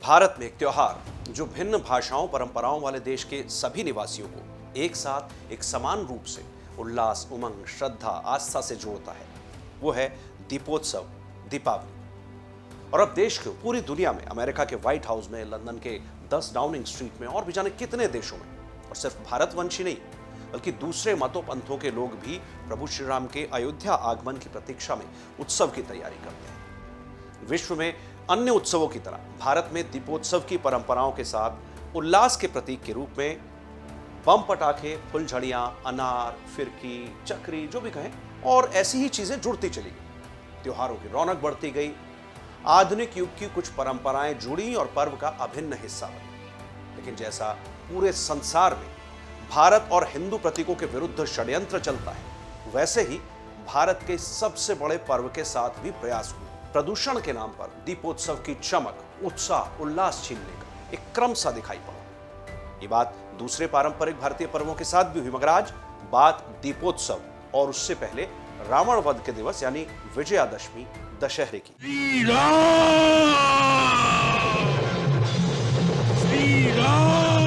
भारत में एक त्योहार जो भिन्न भाषाओं परंपराओं वाले देश के सभी निवासियों को एक साथ एक समान रूप से उल्लास, उमंग, श्रद्धा, आस्था से जोड़ता है, वो है दीपोत्सव, दीपावली। और अब देश को पूरी दुनिया में, अमेरिका के व्हाइट हाउस में, लंदन के 10 डाउनिंग स्ट्रीट में और भी जाने कितने देशों में, और सिर्फ भारतवंशी नहीं बल्कि दूसरे मतों पंथों के लोग भी प्रभु श्री राम के अयोध्या आगमन की प्रतीक्षा में उत्सव की तैयारी करते हैं। विश्व में अन्य उत्सवों की तरह भारत में दीपोत्सव की परंपराओं के साथ उल्लास के प्रतीक के रूप में बम पटाखे, फुलझड़ियां, अनार, फिरकी, चक्री, जो भी कहें, और ऐसी ही चीजें जुड़ती चली गई। त्योहारों की रौनक बढ़ती गई, आधुनिक युग की कुछ परंपराएं जुड़ी और पर्व का अभिन्न हिस्सा बनी। लेकिन जैसा पूरे संसार में भारत और हिंदू प्रतीकों के विरुद्ध षड्यंत्र चलता है, वैसे ही भारत के सबसे बड़े पर्व के साथ भी प्रयास हुए प्रदूषण के नाम पर दीपोत्सव की चमक, उत्साह, उल्लास छीनने का एक क्रम सा दिखाई पड़ा। ये बात दूसरे पारंपरिक भारतीय पर्वों के साथ भी हुई, मगर आज बात दीपोत्सव और उससे पहले रावण वध के दिवस यानी विजयादशमी, दशहरे की। श्री राम, श्री राम।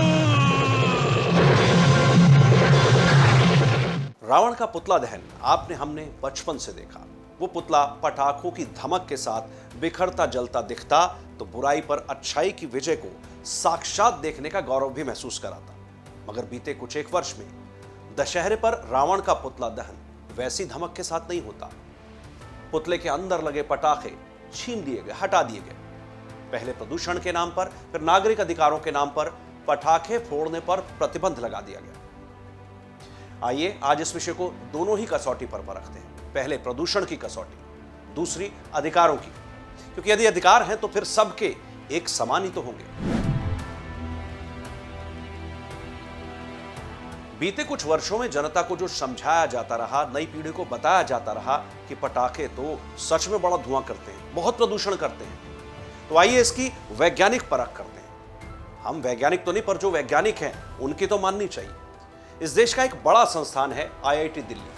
रावण का पुतला दहन आपने हमने बचपन से देखा। वो पुतला पटाखों की धमक के साथ बिखरता जलता दिखता तो बुराई पर अच्छाई की विजय को साक्षात देखने का गौरव भी महसूस कराता। मगर बीते कुछ एक वर्ष में दशहरे पर रावण का पुतला दहन वैसी धमक के साथ नहीं होता। पुतले के अंदर लगे पटाखे छीन लिए गए, हटा दिए गए। पहले प्रदूषण के नाम पर, फिर नागरिक अधिकारों के नाम पर पटाखे फोड़ने पर प्रतिबंध लगा दिया गया। आइए आज इस विषय को दोनों ही कसौटी पर परखते हैं। पहले प्रदूषण की कसौटी, दूसरी अधिकारों की, क्योंकि यदि अधिकार हैं तो फिर सबके एक समान ही तो होंगे। बीते कुछ वर्षों में जनता को जो समझाया जाता रहा, नई पीढ़ी को बताया जाता रहा कि पटाखे तो सच में बड़ा धुआं करते हैं, बहुत प्रदूषण करते हैं, तो आइए इसकी वैज्ञानिक परख करते हैं। हम वैज्ञानिक तो नहीं, पर जो वैज्ञानिक हैं उनकी तो माननी चाहिए। इस देश का एक बड़ा संस्थान है आईआईटी दिल्ली।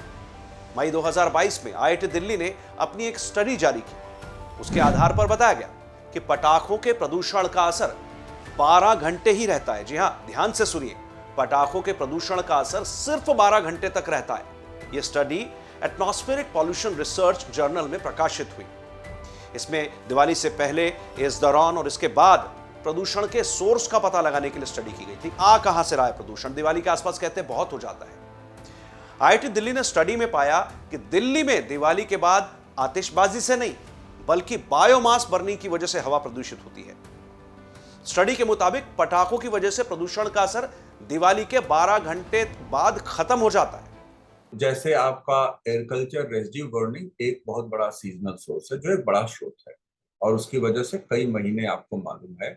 मई 2022 में आईआईटी दिल्ली ने अपनी एक स्टडी जारी की। उसके आधार पर बताया गया कि पटाखों के प्रदूषण का असर 12 घंटे ही रहता है। जी हां, ध्यान से सुनिए, पटाखों के प्रदूषण का असर सिर्फ 12 घंटे तक रहता है। यह study atmospheric pollution research journal में प्रकाशित हुई। इसमें दिवाली से पहले, इस दौरान और इसके बाद प्रदूषण के सोर्स का पता लगाने के लिए स्टडी की गई थी। कहां से रहा है प्रदूषण? दिवाली के आसपास कहते हैं बहुत हो जाता है। आईआईटी दिल्ली ने स्टडी में पाया कि दिल्ली में दिवाली के बाद आतिशबाजी से नहीं बल्कि बायोमास बर्निंग की वजह से हवा प्रदूषित होती है। स्टडी के मुताबिक पटाखों की वजह से प्रदूषण का असर दिवाली के 12 घंटे बाद खत्म हो जाता है। जैसे आपका एग्रीकल्चर रेजिड्यू बर्निंग एक बहुत बड़ा सीजनल सोर्स है, जो एक बड़ा स्रोत है, और उसकी वजह से कई महीने आपको मालूम है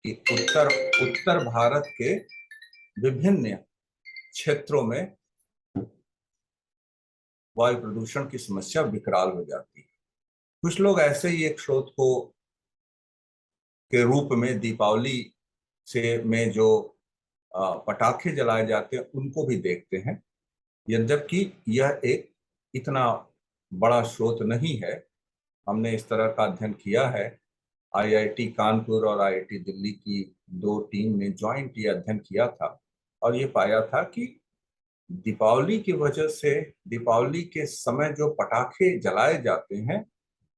कि उत्तर भारत के विभिन्न क्षेत्रों में वायु प्रदूषण की समस्या विकराल हो जाती है। कुछ लोग ऐसे ही एक स्रोत को के रूप में दीपावली से में जो पटाखे जलाए जाते हैं उनको भी देखते हैं, यद्यपि यह एक इतना बड़ा स्रोत नहीं है। हमने इस तरह का अध्ययन किया है। आईआईटी कानपुर और आईआईटी दिल्ली की दो टीम ने ज्वाइंट ये अध्ययन किया था और ये पाया था कि दीपावली की वजह से, दीपावली के समय जो पटाखे जलाए जाते हैं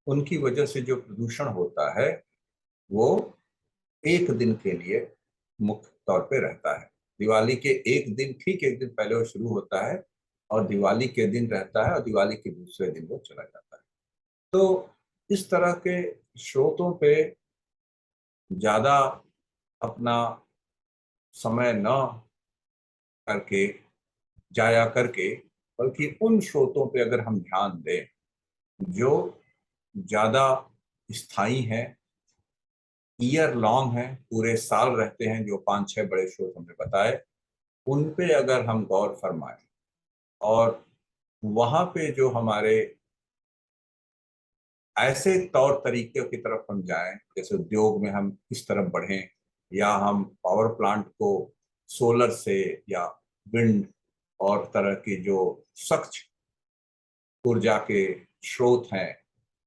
उनकी वजह से जो प्रदूषण होता है वो एक दिन के लिए मुख्य तौर पे रहता है। दिवाली के एक दिन, ठीक एक दिन पहले वो शुरू होता है और दिवाली के दिन रहता है और दिवाली के दूसरे दिन वो चला जाता है। तो इस तरह के स्रोतों पे ज्यादा अपना समय न करके, जाया करके, बल्कि उन स्रोतों पे अगर हम ध्यान दें जो ज्यादा स्थायी हैं, ईयर लॉन्ग हैं, पूरे साल रहते हैं, जो 5-6 बड़े स्रोत हमने बताए, उन पे अगर हम गौर फरमाएं और वहां पे जो हमारे ऐसे तौर तरीके की तरफ हम जाएं, जैसे उद्योग में हम इस तरफ बढ़ें, या हम पावर प्लांट को सोलर से या विंड और तरह के जो स्वच्छ ऊर्जा के स्रोत हैं,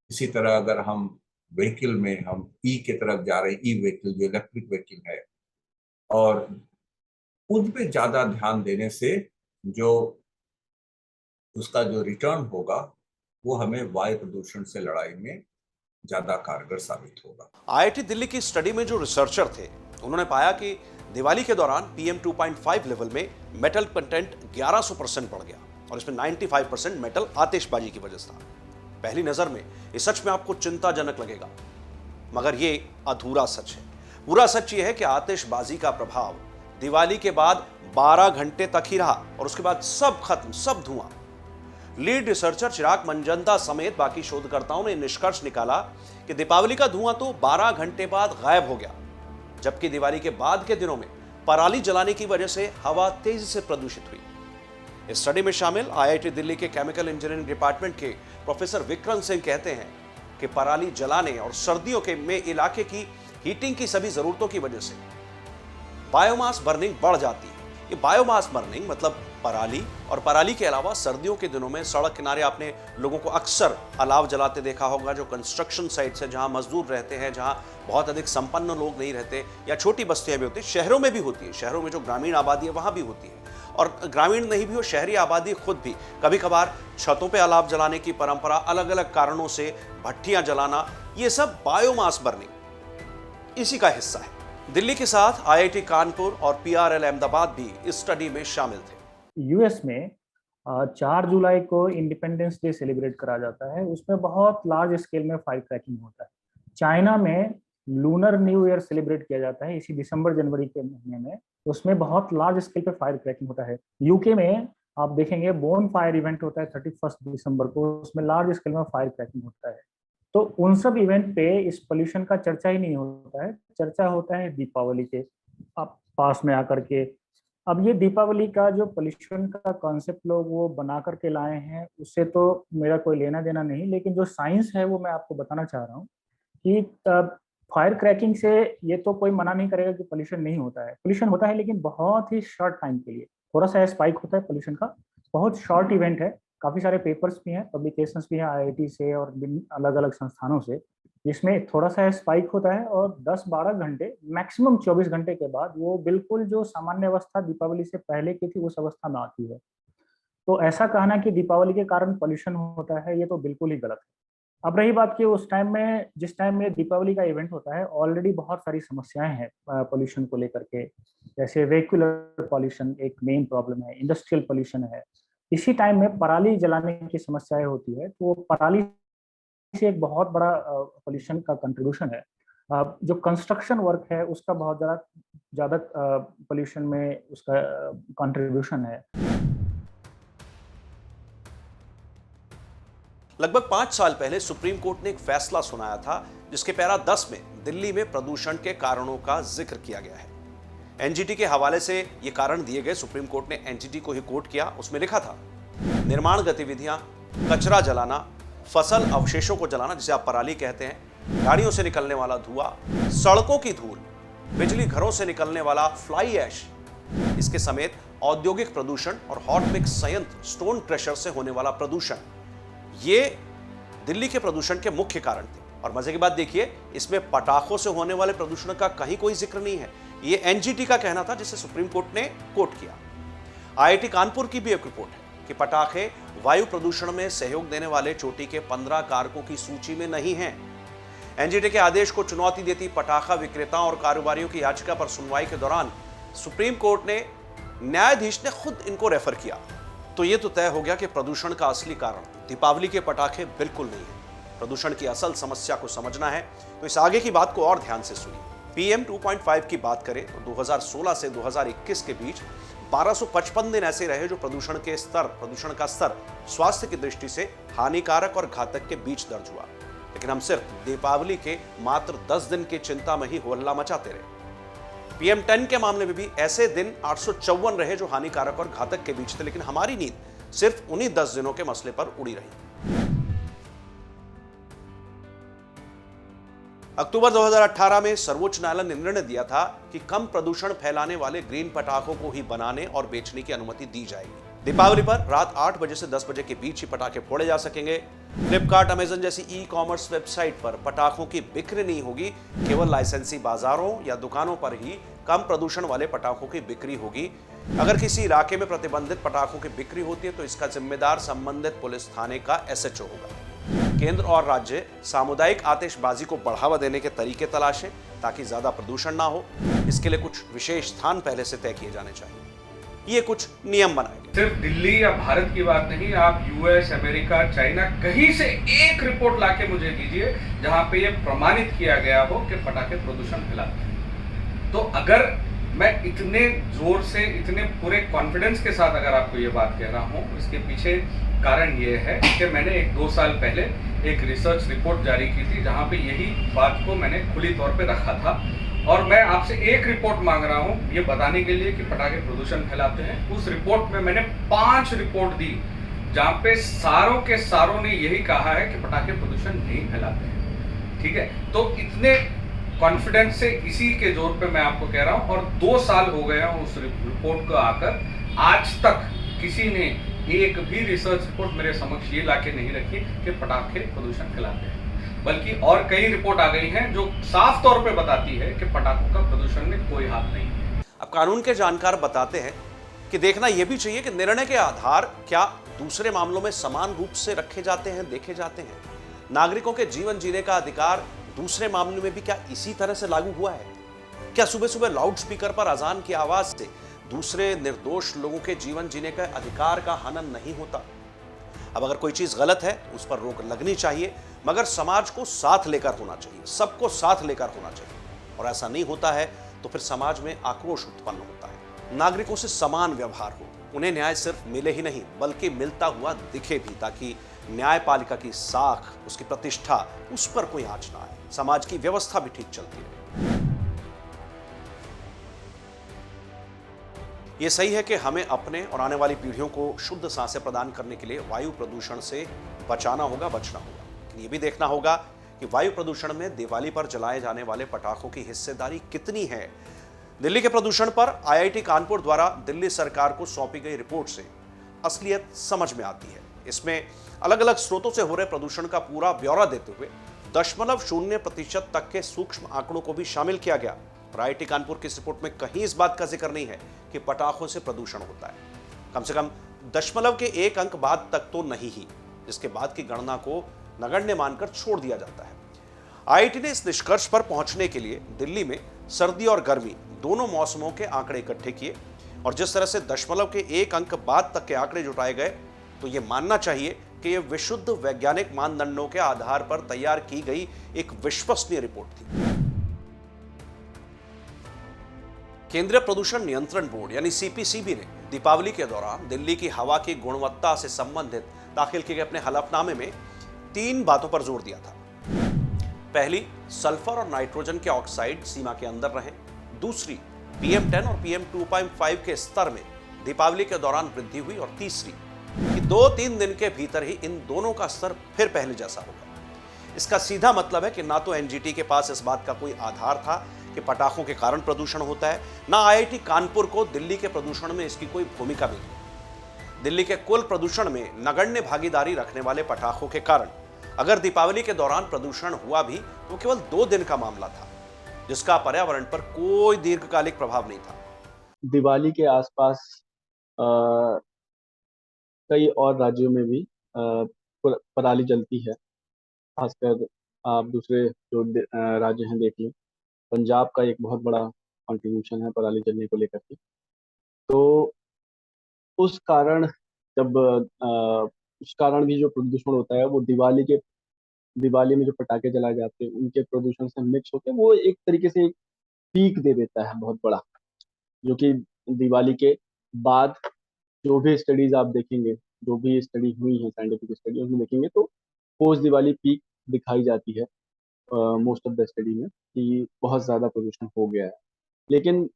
इसी तरह अगर हम व्हीकल में हम ई के तरफ जा रहे हैं, ई व्हीकल जो इलेक्ट्रिक व्हीकल है, और उन पे ज्यादा ध्यान देने से जो उसका जो रिटर्न होगा वो हमें वायु प्रदूषण से लड़ाई में ज्यादा कारगर साबित होगा। आईआईटी दिल्ली की स्टडी में जो रिसर्चर थे उन्होंने पाया कि दिवाली के दौरान PM 2.5 लेवल में मेटल कंटेंट 1100% बढ़ गया और इसमें 95% मेटल आतिशबाजी की वजह से था। पहली नजर में ये सच में आपको चिंताजनक लगेगा, मगर ये अधूरा सच है। पूरा सच ये है कि आतिशबाजी का प्रभाव दिवाली के बाद 12 घंटे तक ही रहा और उसके बाद सब खत्म, सब धुआं। लीड रिसर्चर चिराग मंजंदा समेत बाकी शोधकर्ताओं ने निष्कर्ष निकाला कि दीपावली का धुआं तो 12 घंटे बाद गायब हो गया, जबकि दिवाली के बाद के दिनों में पराली जलाने की वजह से हवा तेजी से प्रदूषित हुई। इस स्टडी में शामिल आईआईटी दिल्ली के केमिकल इंजीनियरिंग डिपार्टमेंट के प्रोफेसर विक्रम सिंह कहते हैं कि पराली जलाने और सर्दियों के में इलाके की हीटिंग की सभी जरूरतों की वजह से बायोमास बर्निंग बढ़ जाती है। ये बायोमास बर्निंग मतलब पराली, और पराली के अलावा सर्दियों के दिनों में सड़क किनारे आपने लोगों को अक्सर अलाव जलाते देखा होगा, जो कंस्ट्रक्शन साइट्स है जहां मजदूर रहते हैं, जहां बहुत अधिक संपन्न लोग नहीं रहते, या छोटी बस्तियां भी होती है, शहरों में भी होती है, शहरों में जो ग्रामीण आबादी है वहां भी होती है, और ग्रामीण नहीं भी हो, शहरी आबादी खुद भी कभी कभार छतों पे अलाव जलाने की परंपरा, अलग अलग कारणों से भट्टियां जलाना, ये सब बायोमास बर्निंग इसी का हिस्सा है। दिल्ली के साथ आईआईटी कानपुर और PRL अहमदाबाद भी इस स्टडी में शामिल थे। यूएस में 4 जुलाई को इंडिपेंडेंस डे सेलिब्रेट करा जाता है, उसमें बहुत लार्ज स्केल में फायर क्रैकिंग होता है। चाइना में लूनर न्यू ईयर सेलिब्रेट किया जाता है इसी दिसंबर जनवरी के महीने में, उसमें बहुत लार्ज स्केल पे फायर क्रैकिंग होता है। यूके में आप देखेंगे बोन फायर इवेंट होता है 31 दिसंबर को, उसमें लार्ज स्केल में फायर क्रैकिंग होता है। तो उन सब इवेंट पे इस पोल्यूशन का चर्चा ही नहीं होता है, चर्चा होता है दीपावली के पास में आकर के। अब ये दीपावली का जो पोल्यूशन का कॉन्सेप्ट लोग वो बना करके लाए हैं, उससे तो मेरा कोई लेना देना नहीं, लेकिन जो साइंस है वो मैं आपको बताना चाह रहा हूँ कि फायर क्रैकिंग से ये तो कोई मना नहीं करेगा कि पोल्यूशन नहीं होता है, पोल्यूशन होता है, लेकिन बहुत ही शॉर्ट टाइम के लिए थोड़ा सा स्पाइक होता है पोल्यूशन का, बहुत शॉर्ट इवेंट है। काफ़ी सारे पेपर्स भी हैं, पब्लिकेशंस भी हैं आईआईटी से और अलग अलग संस्थानों से, जिसमें थोड़ा सा स्पाइक होता है और 10-12 घंटे मैक्सिमम 24 घंटे के बाद वो बिल्कुल जो सामान्य अवस्था दीपावली से पहले की थी उस अवस्था में आती है। तो ऐसा कहना कि दीपावली के कारण पोल्यूशन होता है, ये तो बिल्कुल ही गलत है। अब रही बात कि उस टाइम में, जिस टाइम में दीपावली का इवेंट होता है, ऑलरेडी बहुत सारी समस्याएं हैं पोल्यूशन को लेकर के, जैसे व्हीकुलर पोल्यूशन एक मेन प्रॉब्लम है, इंडस्ट्रियल पोल्यूशन है। इसी टाइम में पराली जलाने की समस्याएं होती है, तो पराली से एक बहुत बड़ा पोल्यूशन का कंट्रीब्यूशन है। जो कंस्ट्रक्शन वर्क है उसका बहुत ज़्यादा पोल्यूशन में उसका कंट्रीब्यूशन है। लगभग 5 साल पहले सुप्रीम कोर्ट ने एक फैसला सुनाया था जिसके पैरा 10 में दिल्ली में प्रदूषण के कारणों का जिक्र किया गया है। एनजीटी के हवाले से ये कारण दिए गए। सुप्रीम कोर्ट ने एनजीटी को ही कोट किया। उसमें लिखा था, निर्माण गतिविधियां, कचरा जलाना, फसल अवशेषों को जलाना जिसे आप पराली कहते हैं, गाड़ियों से निकलने वाला धुआं, सड़कों की धूल, बिजली घरों से निकलने वाला फ्लाई ऐश, इसके समेत औद्योगिक प्रदूषण और हॉट मिक्स संयंत्र स्टोन क्रशर से होने वाला प्रदूषण, ये दिल्ली के प्रदूषण के मुख्य कारण थे। और मजे की बात देखिए, इसमें पटाखों से होने वाले प्रदूषण का कहीं कोई जिक्र नहीं है। ये एनजीटी का कहना था जिसे सुप्रीम कोर्ट ने कोट किया। आईआईटी कानपुर की भी एक रिपोर्ट है कि पटाखे वायु प्रदूषण में सहयोग देने वाले चोटी के 15 कारकों की सूची में नहीं हैं। एनजीटी के आदेश को चुनौती देती पटाखा विक्रेताओं और कारोबारियों की याचिका पर सुनवाई के दौरान सुप्रीम कोर्ट ने न्यायाधीश ने खुद इनको रेफर किया। तो ये तो तय हो गया कि प्रदूषण का असली कारण दीपावली के पटाखे बिल्कुल नहीं है। प्रदूषण की असल समस्या को समझना है तो इस आगे की बात को और ध्यान से सुनिए। PM 2.5 की बात करें तो 2016 से 2021 के बीच 1255 दिन ऐसे रहे जो प्रदूषण का स्तर स्वास्थ्य की दृष्टि से हानिकारक और घातक के बीच दर्ज हुआ। लेकिन हम सिर्फ दीपावली के मात्र 10 दिन की चिंता में ही होहल्ला मचाते रहे। PM 10 के मामले में भी ऐसे दिन 854 रहे जो हानिकारक और घातक के बीच थे, लेकिन हमारी नींद सिर्फ उन्हीं 10 दिनों के मसले पर उड़ी रही। अक्टूबर 2018 में सर्वोच्च न्यायालय ने निर्णय दिया था कि कम प्रदूषण फैलाने वाले ग्रीन पटाखों को ही बनाने और बेचने की अनुमति दी जाएगी। दीपावली पर रात 8 बजे से 10 बजे के बीच ही पटाखे फोड़े जा सकेंगे। फ्लिपकार्ट, अमेजन जैसी ई कॉमर्स वेबसाइट पर पटाखों की बिक्री नहीं होगी, केवल लाइसेंसी बाजारों या दुकानों पर ही कम प्रदूषण वाले पटाखों की बिक्री होगी। अगर किसी इलाके में प्रतिबंधित पटाखों की बिक्री होती है तो इसका जिम्मेदार संबंधित पुलिस थाने का एसएचओ होगा। केंद्र और राज्य सामुदायिक आतिशबाजी को बढ़ावा देने के तरीके तलाशें ताकि ज्यादा प्रदूषण ना हो। इसके लिए कुछ विशेष स्थान पहले से तय किए जाने चाहिए। ये कुछ नियम बनाए गए। सिर्फ दिल्ली या भारत की बात नहीं, आप यूएस, अमेरिका, चाइना, कहीं से एक रिपोर्ट लाके मुझे दीजिए जहां पे ये प्रमाणित किया गया हो कि पटाखे प्रदूषण फैलाते हैं। तो अगर मैं इतने जोर से, इतने पूरे कॉन्फिडेंस के साथ अगर आपको ये बात कह रहा हूँ, इसके पीछे कारण ये है कि मैंने 1-2 साल पहले एक रिसर्च रिपोर्ट जारी की थी जहां पे यही बात को मैंने खुली तौर पे रखा था। और मैं आपसे एक रिपोर्ट मांग रहा हूं ये बताने के लिए कि पटाखे प्रदूषण फैलाते हैं। उस रिपोर्ट में मैंने 5 रिपोर्ट दी जहां पे सारों के सारों ने यही कहा है कि पटाखे प्रदूषण नहीं फैलाते हैं। ठीक है, तो इतने कॉन्फिडेंस से इसी के जोर पे मैं आपको कह रहा हूं। और 2 साल हो गए हैं उस रिपोर्ट को आकर, आज तक किसी ने एक भी रिसर्च रिपोर्ट मेरे समक्ष ये लाके नहीं रखी कि पटाखे प्रदूषण फैलाते हैं। बल्कि और कई रिपोर्ट आ गई हैं जो साफ तौर पे बताती है कि पटाखों का प्रदूषण में कोई हाथ नहीं है। अब कानून के जानकार बताते हैं कि देखना यह भी चाहिए कि निर्णय के आधार क्या दूसरे मामलों में समान रूप से रखे जाते हैं, देखे जाते हैं। नागरिकों के जीवन जीने का अधिकार दूसरे मामले में भी क्या इसी तरह से लागू हुआ है? क्या सुबह सुबह लाउड स्पीकर पर अजान की आवाज से दूसरे निर्दोष लोगों के जीवन जीने का अधिकार का हनन नहीं होता? अब अगर कोई चीज गलत है उस पर रोक लगनी चाहिए, मगर समाज को साथ लेकर होना चाहिए, सबको साथ लेकर होना चाहिए। और ऐसा नहीं होता है तो फिर समाज में आक्रोश उत्पन्न होता है। नागरिकों से समान व्यवहार हो, उन्हें न्याय सिर्फ मिले ही नहीं बल्कि मिलता हुआ दिखे भी, ताकि न्यायपालिका की साख, उसकी प्रतिष्ठा, उस पर कोई आंच ना आए, समाज की व्यवस्था भी ठीक चलती रहे। ये सही है कि हमें अपने और आने वाली पीढ़ियों को शुद्ध सांसें प्रदान करने के लिए वायु प्रदूषण से बचाना होगा, बचना होगा। लेकिन ये भी देखना होगा कि वायु प्रदूषण में दिवाली पर जलाए जाने वाले पटाखों की हिस्सेदारी कितनी है। दिल्ली के प्रदूषण पर आईआईटी कानपुर द्वारा दिल्ली सरकार को सौंपी गई रिपोर्ट से असलियत समझ में आती है। इसमें अलग अलग स्रोतों से हो रहे प्रदूषण का पूरा ब्यौरा देते हुए 0.0% तक के सूक्ष्म आंकड़ों को भी शामिल किया गया। और आईआईटी कानपुर की इस रिपोर्ट में कहीं इस बात का जिक्र नहीं है कि पटाखों से प्रदूषण होता है। कम से कम दशमलव के 1 अंक बाद तक तो नहीं ही, जिसके बाद की गणना को नगण्य मानकर छोड़ दिया जाता है। आईआईटी ने इस निष्कर्ष पर पहुंचने के लिए दिल्ली में सर्दी और गर्मी दोनों मौसमों के आंकड़े इकट्ठे किए और जिस तरह से 0.1 अंक बाद तक के आंकड़े जुटाए गए, तो यह मानना चाहिए कि यह विशुद्ध वैज्ञानिक मानदंडों के आधार पर तैयार की गई एक विश्वसनीय रिपोर्ट थी। केंद्रीय प्रदूषण नियंत्रण बोर्ड यानी सीपीसीबी ने दीपावली के दौरान दिल्ली की हवा की गुणवत्ता से संबंधित दाखिल किए गए अपने हलफनामे में 3 बातों पर जोर दिया था। पहली, सल्फर और नाइट्रोजन के ऑक्साइड सीमा के अंदर रहें। दूसरी, PM10 और PM 2.5 के स्तर में दीपावली के दौरान वृद्धि हुई। और तीसरी कि 2-3 दिन के भीतर ही इन दोनों का स्तर फिर पहले जैसा होगा। इसका सीधा मतलब है कि ना तो एनजीटी के पास इस बात का कोई आधार था कि पटाखों के कारण प्रदूषण होता है, ना आईआईटी कानपुर को दिल्ली के प्रदूषण में इसकी कोई भूमिका मिली। दिल्ली के कुल प्रदूषण में नगण्य भागीदारी रखने वाले पटाखों के कारण अगर दीपावली के दौरान प्रदूषण हुआ भी तो केवल 2 दिन का मामला था, जिसका पर्यावरण पर कोई दीर्घकालिक प्रभाव नहीं था। दिवाली के आसपास कई और राज्यों में भी पराली जलती है। खासकर आप दूसरे जो राज्य हैं देख लें, पंजाब का एक बहुत बड़ा कंट्रीब्यूशन है पराली जलने को लेकर के। तो उस कारण भी जो प्रदूषण होता है वो दिवाली में जो पटाखे जलाए जाते हैं उनके प्रदूषण से मिक्स होकर वो एक तरीके से एक पीक दे देता है बहुत बड़ा, जो कि दिवाली के बाद जो भी स्टडीज आप देखेंगे, जो भी स्टडी हुई है साइंटिफिक स्टडी, उसमें देखेंगे तो पोस्ट दिवाली पीक दिखाई जाती है मोस्ट ऑफ द स्टडी में कि बहुत ज़्यादा प्रदूषण हो गया है। लेकिन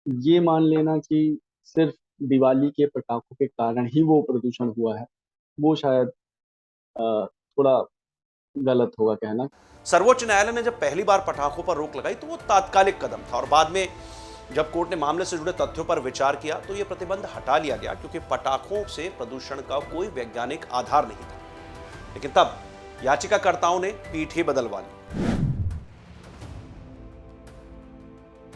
ये मान लेना कि सिर्फ दिवाली के पटाखों के कारण ही वो प्रदूषण हुआ है, वो शायद थोड़ा गलत होगा कहना। सर्वोच्च न्यायालय ने जब पहली बार पटाखों पर रोक लगाई तो वो तात्कालिक कदम था और बाद में जब कोर्ट ने मामले से जुड़े तथ्यों पर विचार किया तो ये प्रतिबंध हटा लिया गया, क्योंकि पटाखों से प्रदूषण का कोई वैज्ञानिक आधार नहीं था। लेकिन तब याचिकाकर्ताओं ने पीठ ही बदलवा ली।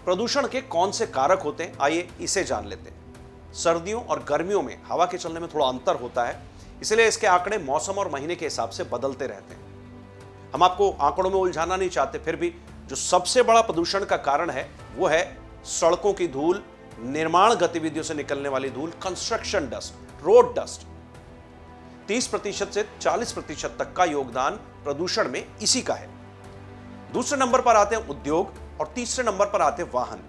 प्रदूषण के कौन से कारक होते हैं, आइए इसे जान लेते हैं। सर्दियों और गर्मियों में हवा के चलने में थोड़ा अंतर होता है, इसलिए इसके आंकड़े मौसम और महीने के हिसाब से बदलते रहते हैं। हम आपको आंकड़ों में उलझाना नहीं चाहते, फिर भी जो सबसे बड़ा प्रदूषण का कारण है वो है सड़कों की धूल, निर्माण गतिविधियों से निकलने वाली धूल, कंस्ट्रक्शन डस्ट, रोड डस्ट। 30% से 40% तक का योगदान प्रदूषण में इसी का है। दूसरे नंबर पर आते हैं उद्योग और तीसरे नंबर पर आते हैं वाहन।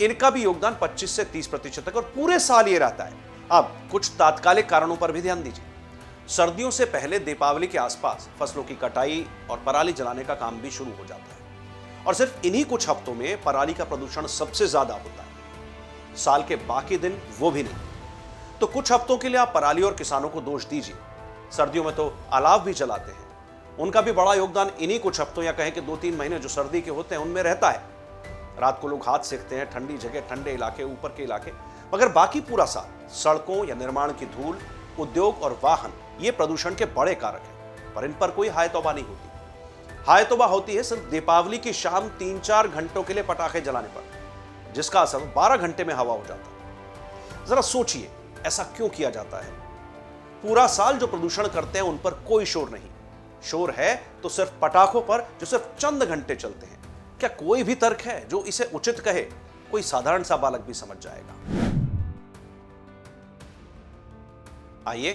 इनका भी योगदान 25 से 30% तक और पूरे साल ये रहता है। अब कुछ तात्कालिक कारणों पर भी ध्यान दीजिए। सर्दियों से पहले दीपावली के आसपास फसलों की कटाई और पराली जलाने का काम भी शुरू हो जाता है और सिर्फ इन्हीं कुछ हफ्तों में पराली का प्रदूषण सबसे ज्यादा होता है। साल के बाकी दिन वो भी नहीं। तो कुछ हफ्तों के लिए आप पराली और किसानों को दोष दीजिए। सर्दियों में तो अलाव भी जलाते हैं, उनका भी बड़ा योगदान इन्हीं कुछ हफ्तों या कहें कि 2-3 महीने जो सर्दी के होते हैं उनमें रहता है। रात को लोग हाथ सेकते हैं, ठंडी जगह, ठंडे इलाके, ऊपर के इलाके, मगर बाकी पूरा साल सड़कों या निर्माण की धूल, उद्योग और वाहन ये प्रदूषण के बड़े कारक हैं, पर इन पर कोई हाय तौबा नहीं होती। हाय तौबा होती है सिर्फ दीपावली की शाम 3-4 घंटों के लिए पटाखे जलाने पर, जिसका असर 12 घंटे में हवा हो जाता है। जरा सोचिए ऐसा क्यों किया जाता है? पूरा साल जो प्रदूषण करते हैं उन पर कोई शोर नहीं, शोर है तो सिर्फ पटाखों पर जो सिर्फ चंद घंटे चलते हैं। क्या कोई भी तर्क है जो इसे उचित कहे? कोई साधारण सा बालक भी समझ जाएगा। आइए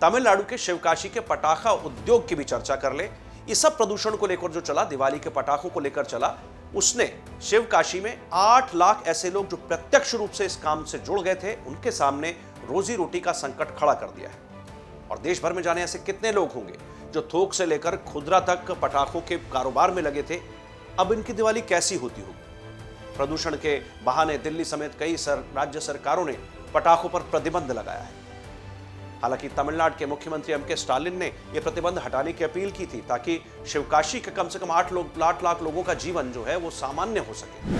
तमिलनाडु के शिवकाशी के पटाखा उद्योग की भी चर्चा कर ले। इस सब प्रदूषण को लेकर जो चला, दिवाली के पटाखों को लेकर चला, उसने शिवकाशी में 8 लाख ऐसे लोग जो प्रत्यक्ष रूप से इस काम से जुड़ गए थे, उनके सामने रोजी रोटी का संकट खड़ा कर दिया है। और देश भर में जाने ऐसे कितने लोग होंगे जो थोक से लेकर खुदरा तक पटाखों के कारोबार में लगे थे। अब इनकी दिवाली कैसी होती होगी? प्रदूषण के बहाने दिल्ली समेत कई राज्य सरकारों ने पटाखों पर प्रतिबंध लगाया है। हालांकि तमिलनाडु के मुख्यमंत्री एम के स्टालिन ने यह प्रतिबंध हटाने की अपील की थी ताकि शिवकाशी के कम से कम 8 लाख लोगों का जीवन जो है वो सामान्य हो सके।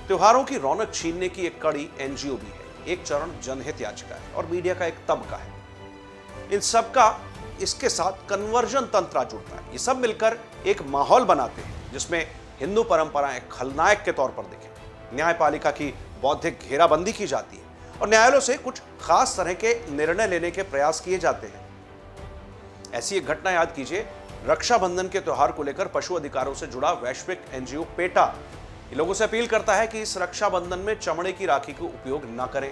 त्योहारों की रौनक छीनने की एक कड़ी एनजीओ भी है, एक चरण जनहित याचिका है और मीडिया का एक तबका है। इन सबका इसके साथ कन्वर्जन तंत्र जुड़ता है। ये सब मिलकर एक माहौल बनाते हैं जिसमें हिंदू परंपराएं खलनायक के तौर पर दिखे। न्यायपालिका की बौद्धिक घेराबंदी की जाती है और न्यायालयों से कुछ खास तरह के निर्णय लेने के प्रयास किए जाते हैं। ऐसी एक घटना याद कीजिए, रक्षाबंधन के त्योहार को लेकर पशु अधिकारों से जुड़ा वैश्विक एनजीओ पेटा लोगों से अपील करता है कि इस रक्षाबंधन में चमड़े की राखी का उपयोग न करें।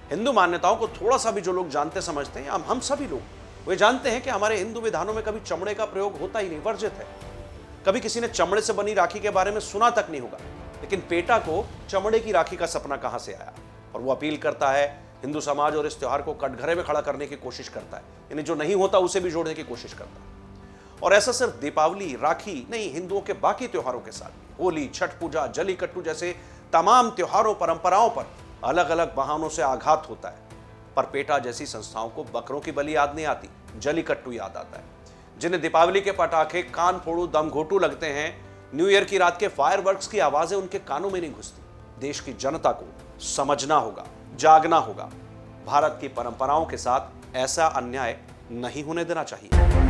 हिंदू मान्यताओं को थोड़ा सा भी जो लोग जानते समझते हैं, हम सभी लोग, वे जानते हैं कि हमारे हिंदू विधानों में कभी चमड़े का प्रयोग होता ही नहीं, वर्जित है। कभी किसी ने चमड़े से बनी राखी के बारे में सुना तक नहीं होगा। लेकिन पेटा को चमड़े की राखी का सपना कहां से आया? और वो अपील करता है, हिंदू समाज और इस त्योहार को कटघरे में खड़ा करने की कोशिश करता है, यानी जो नहीं होता उसे भी जोड़ने की कोशिश करता है। और ऐसा सिर्फ दीपावली, राखी नहीं, हिंदुओं के बाकी त्योहारों के साथ, होली, छठ पूजा, जलीकट्टू जैसे तमाम त्योहारों, परंपराओं पर अलग अलग बहानों से आघात होता है। पर पेटा जैसी संस्थाओं को बकरों की बलि याद नहीं आती, जलीकट्टू याद आता है। जिन्हें दीपावली के पटाखे कान फोड़ू दम घोटू लगते हैं, न्यू ईयर की रात के फायरवर्क्स की आवाजें उनके कानों में नहीं घुसती। देश की जनता को समझना होगा, जागना होगा। भारत की परंपराओं के साथ ऐसा अन्याय नहीं होने देना चाहिए।